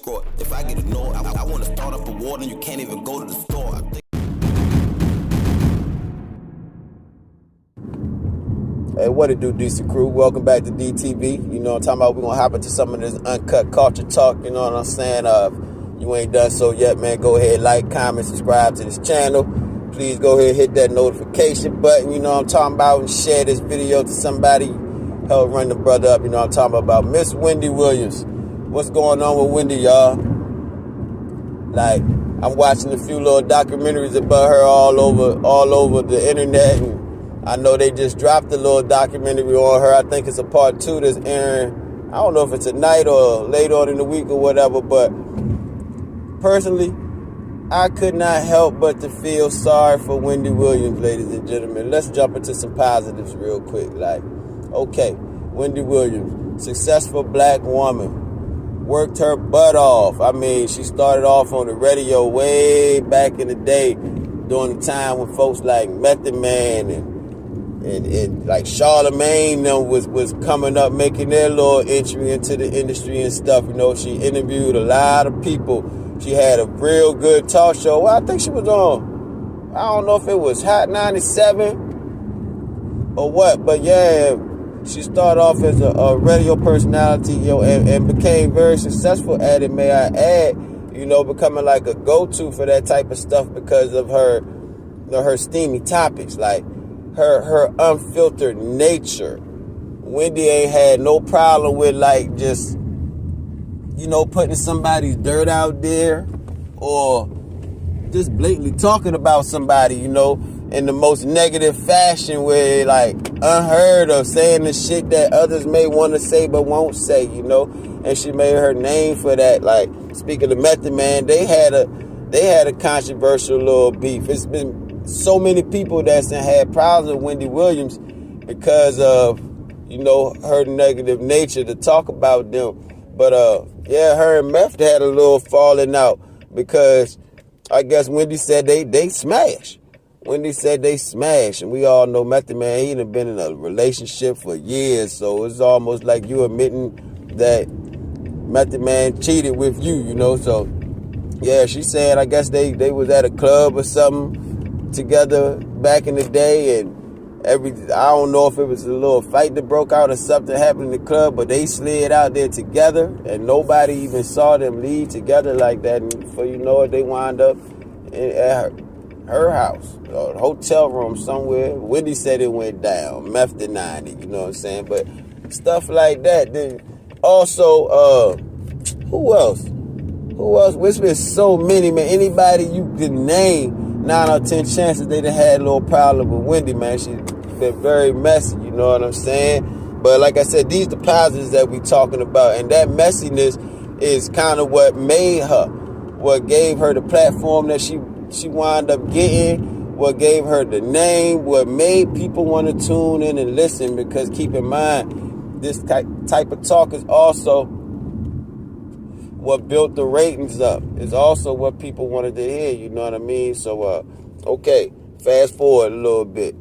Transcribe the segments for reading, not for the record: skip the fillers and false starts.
escort. If I get ignored, I want to start up a war and you can't even go to the store. Hey, what it do, DC Crew? Welcome back to DTV. You know what I'm talking about? We're going to hop into some of this uncut culture talk. You know what I'm saying? You ain't done so yet, man. Go ahead, like, comment, subscribe to this channel. Please go ahead, hit that notification button. You know what I'm talking about? And share this video to somebody. Help run the brother up. You know what I'm talking about? Miss Wendy Williams. What's going on with Wendy, y'all? Like, I'm watching a few little documentaries about her all over the internet, and I know they just dropped a little documentary on her. I think it's a part 2 that's airing. I don't know if it's tonight or later on in the week or whatever, but personally, I could not help but to feel sorry for Wendy Williams, ladies and gentlemen. Let's jump into some positives real quick. Like, okay, Wendy Williams, successful black woman. Worked her butt off. I mean, she started off on the radio way back in the day, during the time when folks like Method Man and like Charlemagne was coming up, making their little entry into the industry and stuff. You know, she interviewed a lot of people. She had a real good talk show. Well, I think she was on, I don't know if it was Hot 97 or what, but yeah, she started off as a radio personality, you know, and became very successful at it, may I add, you know, becoming like a go-to for that type of stuff because of her, you know, her steamy topics, like her unfiltered nature. Wendy ain't had no problem with like just, you know, putting somebody's dirt out there or just blatantly talking about somebody, you know, in the most negative fashion, where like unheard of, saying the shit that others may want to say but won't say, you know. And she made her name for that. Like, speaking of Method Man, they had a controversial little beef. It's been so many people that's had problems with Wendy Williams because of, you know, her negative nature to talk about them. But yeah, her and Meth had a little falling out because I guess Wendy said they smashed. Wendy said they smashed, and we all know Method Man, he done been in a relationship for years, so it's almost like you admitting that Method Man cheated with you, you know. So yeah, she said I guess they was at a club or something together back in the day, and I don't know if it was a little fight that broke out or something happened in the club, but they slid out there together, and nobody even saw them leave together like that, and before you know it, they wind up at her house, or a hotel room somewhere. Wendy said it went down. Meth denied it, you know what I'm saying? But stuff like that. Then also, who else? There's been so many, man. Anybody you can name, 9 out of 10 chances they done had a little problem with Wendy, man. She's been very messy, you know what I'm saying? But like I said, these the positives that we talking about, and that messiness is kind of what made her, what gave her the platform that she wound up getting, what gave her the name, what made people want to tune in and listen. Because keep in mind, this type of talk is also what built the ratings up. It's also what people wanted to hear, you know what I mean? So, okay, fast forward a little bit.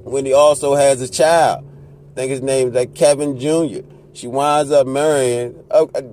Wendy also has a child. I think his name is like Kevin Jr. She winds up marrying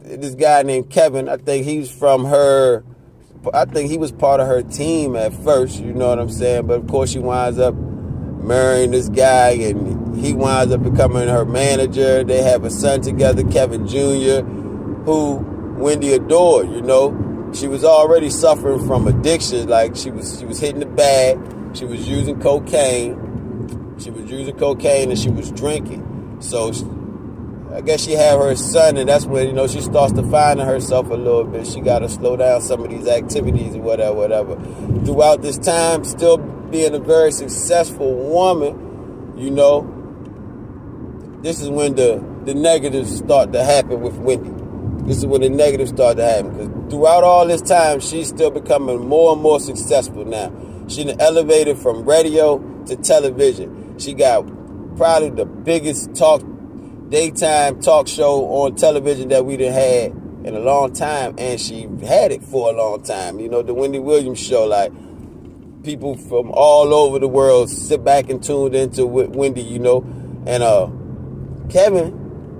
this guy named Kevin. I think he was part of her team at first, you know what I'm saying? But of course she winds up marrying this guy, and he winds up becoming her manager. They have a son together, Kevin Jr., who Wendy adored, you know. She was already suffering from addiction. Like, she was hitting the bag. She was using cocaine. And she was drinking. So I guess she had her son, and that's when, you know, she starts to find herself a little bit. She got to slow down some of these activities and whatever. Throughout this time, still being a very successful woman, you know, this is when the negatives start to happen with Wendy. This is when the negatives start to happen. Because throughout all this time, she's still becoming more and more successful now. She elevated from radio to television. She got probably the biggest daytime talk show on television that we done had in a long time, and she had it for a long time. You know, the Wendy Williams show, like, people from all over the world sit back and tuned into Wendy, you know. And Kevin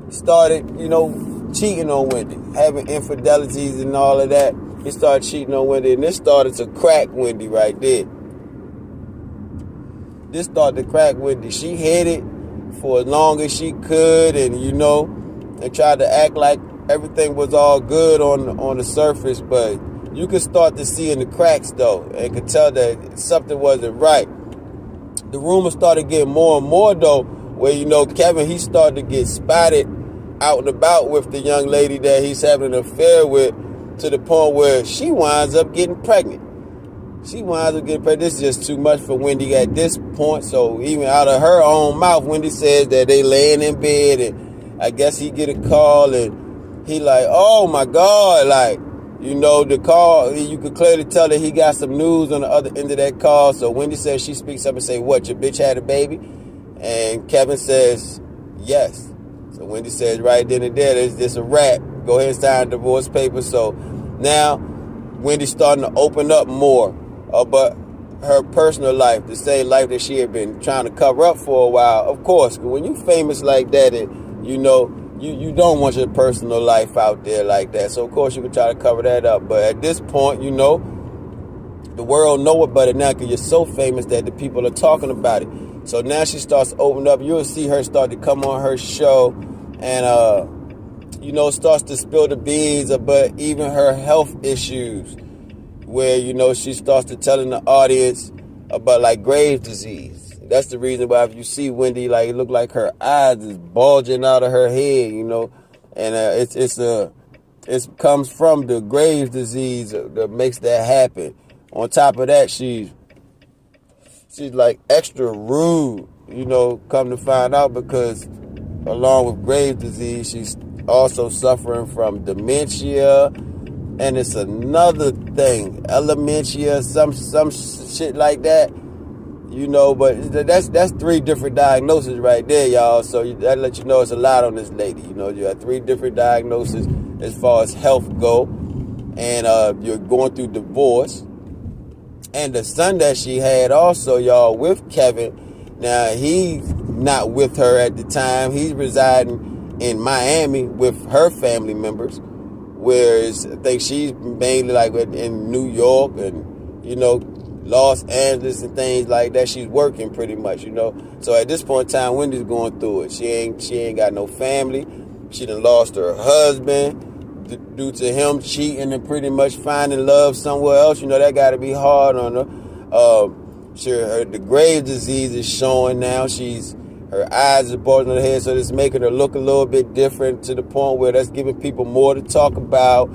started, you know, cheating on Wendy, having infidelities and all of that. He started cheating on Wendy, and this started to crack Wendy right there. This started to crack Wendy. She hid it for as long as she could, and and tried to act like everything was all good on the surface, but you could start to see in the cracks though, and could tell that something wasn't right. The rumors started getting more and more though, where Kevin, he started to get spotted out and about with the young lady that he's having an affair with, to the point where she winds up getting pregnant. This is just too much for Wendy at this point. So even out of her own mouth, Wendy says that they laying in bed, and I guess he get a call, and he like, oh my God, like, the call, you could clearly tell that he got some news on the other end of that call. So Wendy says, she speaks up and say, what, your bitch had a baby? And Kevin says, yes. So Wendy says right then and there, it's a wrap. Go ahead and sign divorce papers. So now Wendy's starting to open up more about her personal life, the same life that she had been trying to cover up for a while. Of course, when you famous like that, and you don't want your personal life out there like that. So of course you can try to cover that up. But at this point, the world know about it now, because you're so famous that the people are talking about it. So now she starts to open up. You'll see her start to come on her show, and starts to spill the beans about even her health issues, where she starts to telling the audience about like Graves' disease. That's the reason why if you see Wendy, like, it look like her eyes is bulging out of her head, and it comes from the Graves' disease that makes that happen. On top of that, she's like extra rude, come to find out, because along with Graves' disease, she's also suffering from dementia, and it's another thing, elementia, some shit like that, but that's 3 different diagnoses right there, y'all. So that let you know it's a lot on this lady. You have 3 different diagnoses as far as health go, and you're going through divorce. And the son that she had also, y'all, with Kevin, now he's not with her at the time. He's residing in Miami with her family members, whereas I think she's mainly like in New York and, Los Angeles and things like that. She's working pretty much, So at this point in time, Wendy's going through it. She ain't got no family. She done lost her husband due to him cheating and pretty much finding love somewhere else. That got to be hard on her. The Graves' disease is showing now. Her eyes are bulging on her head, so it's making her look a little bit different, to the point where that's giving people more to talk about.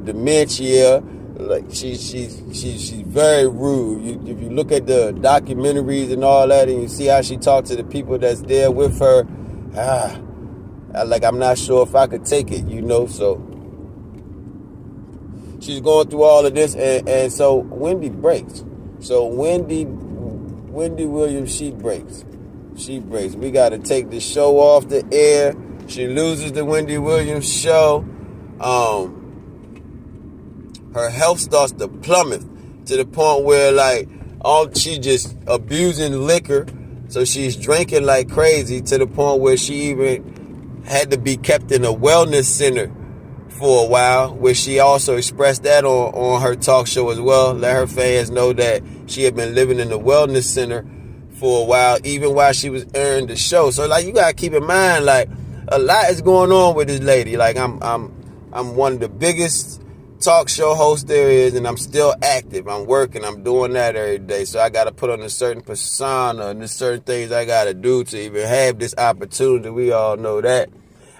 Dementia, like she's very rude. If you look at the documentaries and all that, and you see how she talked to the people that's there with her, I'm not sure if I could take it, So she's going through all of this, and so Wendy breaks. So Wendy Williams, she breaks. We got to take the show off the air. She loses the Wendy Williams show. Her health starts to plummet to the point where she's just abusing liquor. So she's drinking like crazy, to the point where she even had to be kept in a wellness center for a while, where she also expressed that on her talk show as well. Let her fans know that she had been living in the wellness center for a while, even while she was airing the show. So you gotta keep in mind, a lot is going on with this lady. I'm one of the biggest talk show hosts there is, and I'm still active. I'm working. I'm doing that every day. So I gotta put on a certain persona, and there's certain things I gotta do to even have this opportunity. We all know that.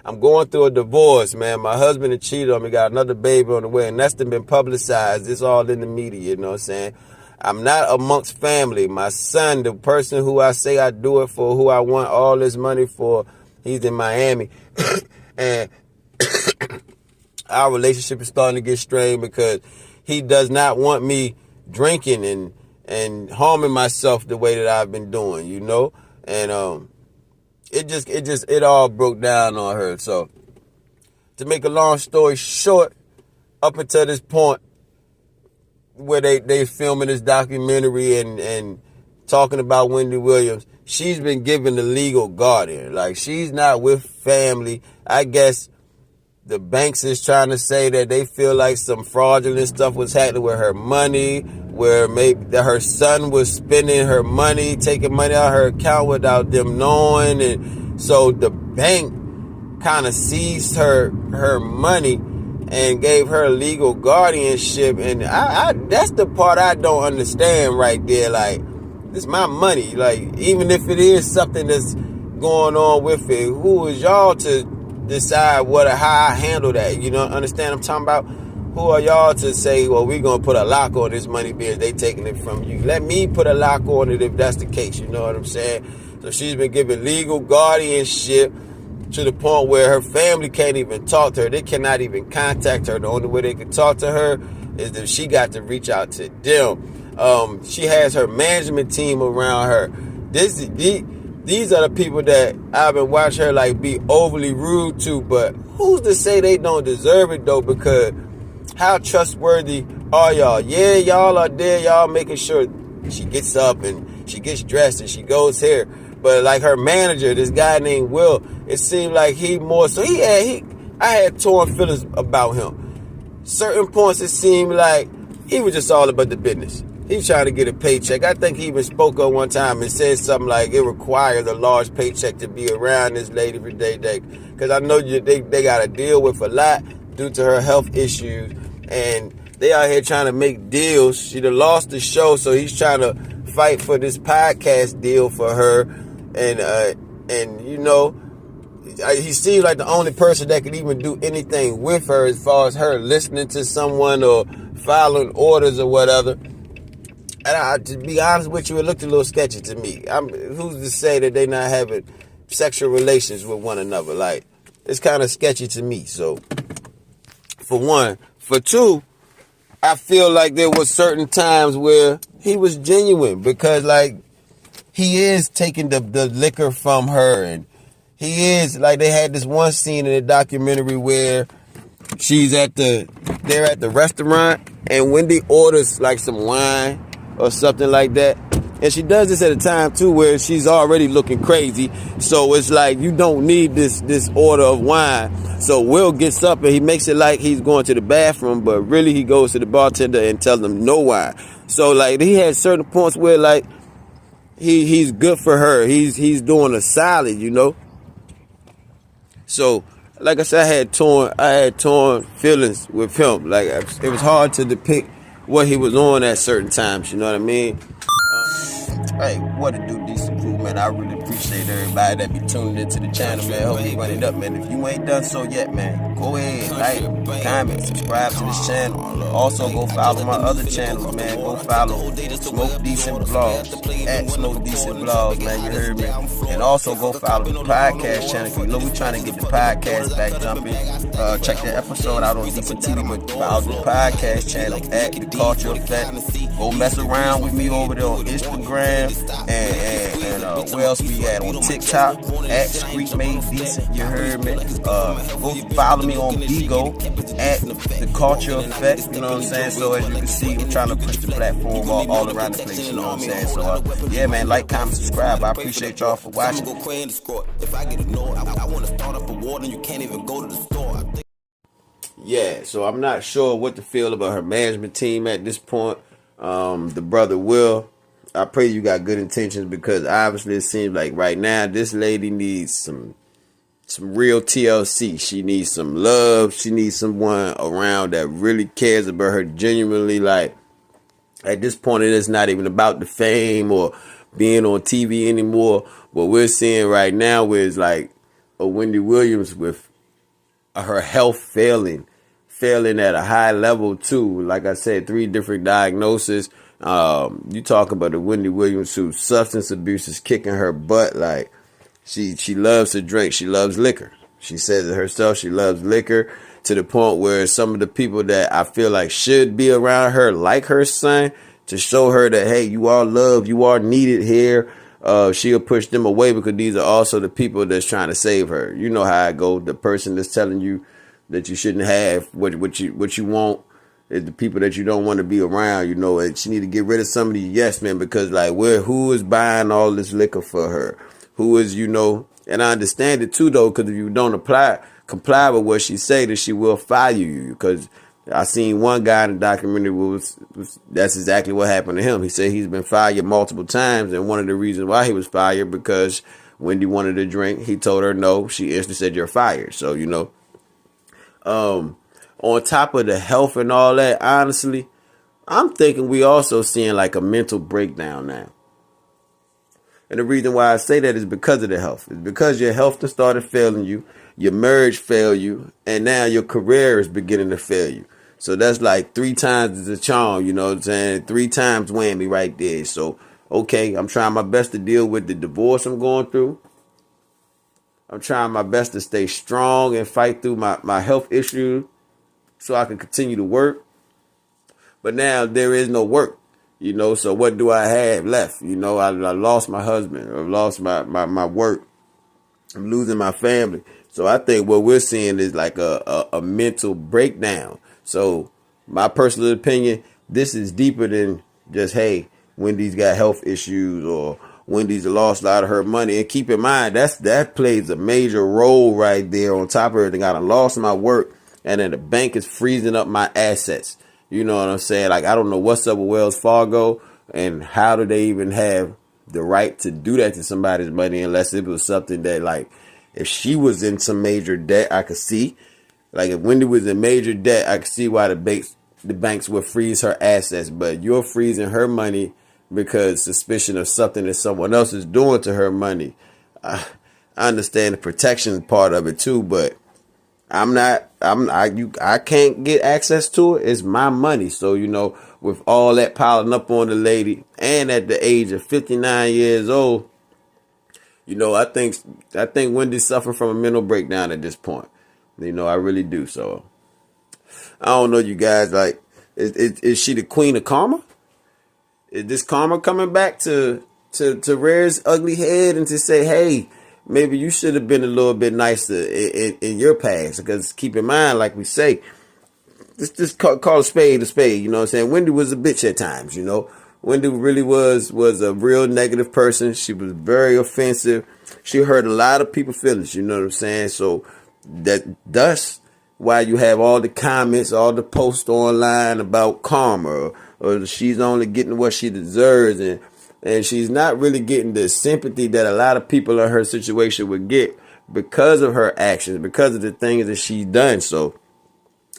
I'm going through a divorce, man. My husband had cheated on me, got another baby on the way, and that's been publicized. It's all in the media, you know what I'm saying? I'm not amongst family. My son, the person who I say I do it for, who I want all this money for, he's in Miami. And our relationship is starting to get strained, because he does not want me drinking and harming myself the way that I've been doing, And it all broke down on her. So to make a long story short, up until this point where they filming this documentary and talking about Wendy Williams, she's been given the legal guardian. She's not with family. I guess The banks is trying to say that they feel like some fraudulent stuff was happening with her money, where maybe that her son was spending her money, taking money out of her account without them knowing. And so the bank kind of seized her money and gave her legal guardianship. And I that's the part I don't understand right there. Like, it's my money. Like, even if it is something that's going on with it, who is y'all to decide how I handle that? You know, understand I'm talking about? Who are y'all to say, well, we're going to put a lock on this money because they taking it from you? Let me put a lock on it if that's the case. You know what I'm saying? So she's been given legal guardianship to the point where her family can't even talk to her. They cannot even contact her. The only way they can talk to her is if she got to reach out to them. She has her management team around her. These are the people that I've been watching her like be overly rude to, but who's to say they don't deserve it though? Because how trustworthy are y'all? Yeah, y'all are there. Y'all making sure she gets up and she gets dressed and she goes here. But like her manager, this guy named Will, it seemed like he more so I had torn feelings about him. Certain points it seemed like he was just all about the business. He trying to get a paycheck. I think he even spoke up one time and said something like it requires a large paycheck to be around this lady every day. Because I know they got to deal with a lot due to her health issues. And they out here trying to make deals. She done lost the show, so he's trying to fight for this podcast deal for her. And you know, he seems like the only person that could even do anything with her as far as her listening to someone or following orders or whatever. And to be honest with you, it looked a little sketchy to me. Who's to say that they not having sexual relations with one another? Like, it's kind of sketchy to me. So, for one. For two, I feel like there was certain times where he was genuine because, like, he is taking the liquor from her. And he is, like, they had this one scene in the documentary where they're at the restaurant and Wendy orders, like, some wine or something like that. And she does this at a time, too, where she's already looking crazy. So it's like, you don't need this order of wine. So Will gets up and he makes it like he's going to the bathroom, but really he goes to the bartender and tells him no wine. So, like, he had certain points where, like, he's good for her. He's doing a solid, you know? So, like I said, I had torn feelings with him. Like, it was hard to depict what he was on at certain times, you know what I mean? Hey, what it do, Decent Crew, man. I really appreciate everybody that be tuning into the channel, man. Hope you run it up, man. If you ain't done so yet, man, go ahead, like, comment, subscribe to this channel. Also, go follow my other channels, man. Go follow Smoke Decent Vlogs, at Smoke Decent Vlogs, man. You heard me. And also go follow the podcast channel. Cause you know we trying to get the podcast back jumping. Check that episode out on Decent TV, but follow the podcast channel at The Culture Effect. Go mess around with me over there on Instagram. And where else we at? On TikTok at Street Made Decent. You heard me. Go follow me on Bigo at The Culture Effect. You know what I'm saying? So as you can see, I'm trying to push the platform all around the place. You know what I'm saying? So yeah, man, like, comment, subscribe. I appreciate y'all for watching. If I get a no, I want to start up a war and you can't even go to the store. Yeah, so I'm not sure what to feel about her management team at this point. The brother Will, I pray you got good intentions because obviously it seems like right now this lady needs some real TLC. She needs some love. She needs someone around that really cares about her genuinely. Like, at this point, it is not even about the fame or being on TV anymore. What we're seeing right now is like a Wendy Williams with her health failing at a high level too. Like I said, 3 different diagnoses. You talk about the Wendy Williams whose substance abuse is kicking her butt. Like, she loves to drink. She loves liquor. She says it herself. She loves liquor to the point where some of the people that I feel like should be around her, like her son, to show her that, hey, you are loved, you are needed here. She'll push them away because these are also the people that's trying to save her. You know how it goes. The person that's telling you that you shouldn't have what you want is the people that you don't want to be around, you know. And she need to get rid of some of these yes men because, like, who is buying all this liquor for her? Who is, you know, and I understand it too, though, because if you don't apply comply with what she say, then she will fire you. Because I seen one guy in the documentary was that's exactly what happened to him. He said he's been fired multiple times, and one of the reasons why he was fired because Wendy wanted a drink. He told her no. She instantly said, "You're fired." So, on top of the health and all that, honestly, I'm thinking we also seeing like a mental breakdown now. And the reason why I say that is because of the health. It's because your health has started failing you, your marriage failed you, and now your career is beginning to fail you. So that's like 3 times the charm, you know what I'm saying? 3 times whammy right there. So, okay, I'm trying my best to deal with the divorce I'm going through. I'm trying my best to stay strong and fight through my health issues so I can continue to work. But now there is no work. So what do I have left? I lost my husband. I've lost my work. I'm losing my family. So I think what we're seeing is like a mental breakdown. So my personal opinion, this is deeper than just, hey, Wendy's got health issues or Wendy's lost a lot of her money. And keep in mind, that plays a major role right there on top of everything. I done lost my work and then the bank is freezing up my assets. You know what I'm saying? Like, I don't know what's up with Wells Fargo and how do they even have the right to do that to somebody's money unless it was something that, like, if she was in some major debt, I could see. Like, if Wendy was in major debt, I could see why the banks would freeze her assets. But you're freezing her money because suspicion of something that someone else is doing to her money. I understand the protection part of it too, but I can't get access to it. It's my money. So, with all that piling up on the lady and at the age of 59 years old, I think Wendy's suffering from a mental breakdown at this point. I really do. So I don't know, you guys, like, is she the queen of karma? Is this karma coming back to rear its ugly head and to say, hey, maybe you should have been a little bit nicer in your past? Because keep in mind, like we say, just call a spade a spade. You know what I'm saying? Wendy was a bitch at times, Wendy really was a real negative person. She was very offensive. She hurt a lot of people's feelings, you know what I'm saying? So thus why you have all the comments, all the posts online about karma, or she's only getting what she deserves, and she's not really getting the sympathy that a lot of people in her situation would get because of her actions, because of the things that she's done. So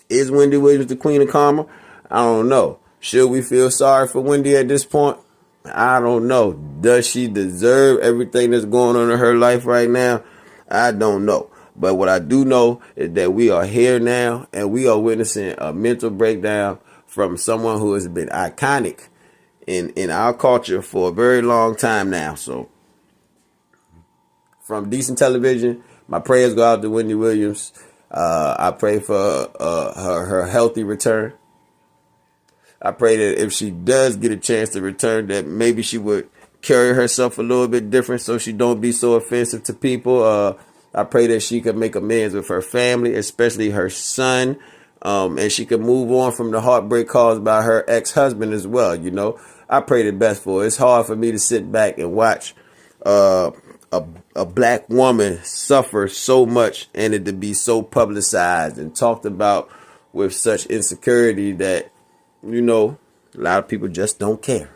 is Wendy Williams the queen of karma? I don't know. Should we feel sorry for Wendy at this point? I don't know. Does she deserve everything that's going on in her life right now? I don't know. But what I do know is that we are here now and we are witnessing a mental breakdown from someone who has been iconic in our culture for a very long time now. So from Decent Television, my prayers go out to Wendy Williams. I pray for her healthy return. I pray that if she does get a chance to return, that maybe she would carry herself a little bit different so she don't be so offensive to people. I pray that she could make amends with her family, especially her son, and she could move on from the heartbreak caused by her ex-husband as well. I pray the best for her. It's hard for me to sit back and watch a black woman suffer so much and it to be so publicized and talked about with such insecurity that, a lot of people just don't care.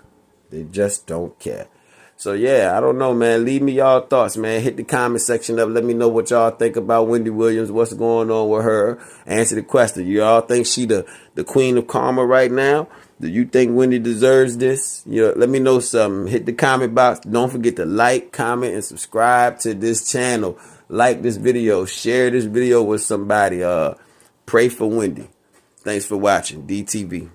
They just don't care. So, yeah, I don't know, man. Leave me y'all thoughts, man. Hit the comment section up. Let me know what y'all think about Wendy Williams. What's going on with her? Answer the question. Y'all think she the queen of karma right now? Do you think Wendy deserves this? Let me know something. Hit the comment box. Don't forget to like, comment, and subscribe to this channel. Like this video. Share this video with somebody. Pray for Wendy. Thanks for watching. DTV.